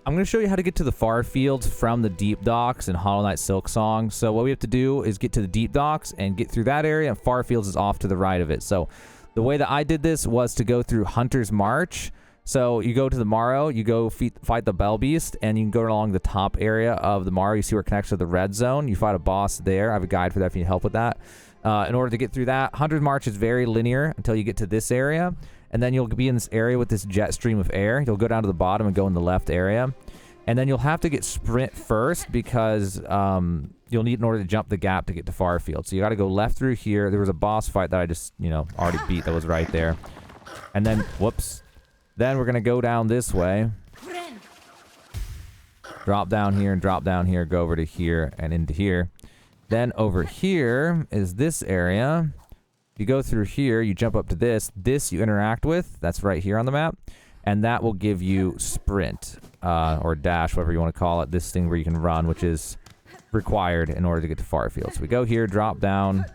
I'm going to show you how to get to the far fields from the deep docks in Hollow Knight Silksong. So what we have to do is get to the deep docks and get through that area, and far fields is off to the right of it. So the way that I did this was to go through Hunter's March. So you go to the Morrow, you go fight the Bell Beast, and you can go along the top area of the Morrow. You see where it connects to the red zone. You fight a boss there. I have a guide for that if you need help with that. In order to get through that, Hunter's March is very linear until you get to this area. And then you'll be in this area with this jet stream of air. You'll go down to the bottom and go in the left area. And then you'll have to get sprint first because you'll need in order to jump the gap to get to far field. So you got to go left through here. There was a boss fight that I just, already beat that was right there. And then, whoops. Then we're going to go down this way. Drop down here and drop down here. Go over to here and into here. Then over here is this area. You go through here, you jump up to this. This you interact with. That's right here on the map. And that will give you sprint or dash, whatever you want to call it. This thing where you can run, which is required in order to get to far field. So we go here, drop down,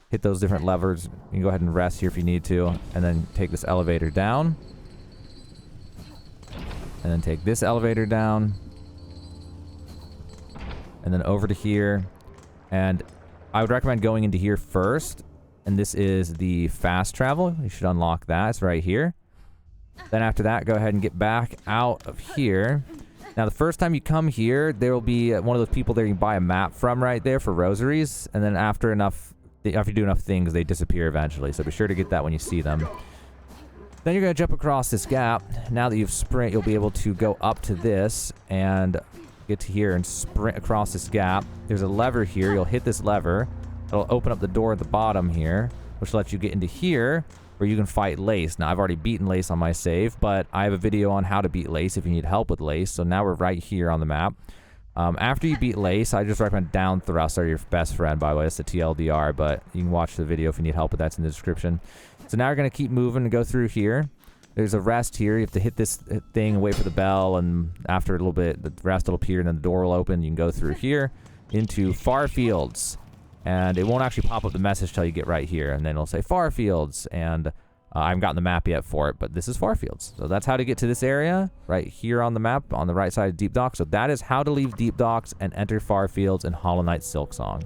hit those different levers. You can go ahead and rest here if you need to. And then take this elevator down. And then take this elevator down. And then over to here. And I would recommend going into here first. And this is the fast travel. You should unlock that. It's right here. Then after that, go ahead and get back out of here. Now, the first time you come here, there will be one of those people there you can buy a map from right there for rosaries. And then after you do enough things, they disappear eventually. So be sure to get that when you see them. Then you're going to jump across this gap. Now that you've sprint, you'll be able to go up to this and get to here and sprint across this gap. There's a lever here. You'll hit this lever. It'll open up the door at the bottom here, which lets you get into here where you can fight Lace. Now, I've already beaten Lace on my save, but I have a video on how to beat Lace if you need help with Lace. So now we're right here on the map. After you beat Lace, I just recommend down thrusts are your best friend, by the way. That's the TLDR, but you can watch the video if you need help with that's in the description. So now you're going to keep moving and go through here. There's a rest here. You have to hit this thing and wait for the bell, and after a little bit, the rest will appear, and then the door will open. You can go through here into Far Fields. And it won't actually pop up the message till you get right here. And then it'll say Far Fields. And I haven't gotten the map yet for it, but this is Far Fields. So that's how to get to this area right here on the map on the right side of Deep Docks. So that is how to leave Deep Docks and enter Far Fields in Hollow Knight Silksong.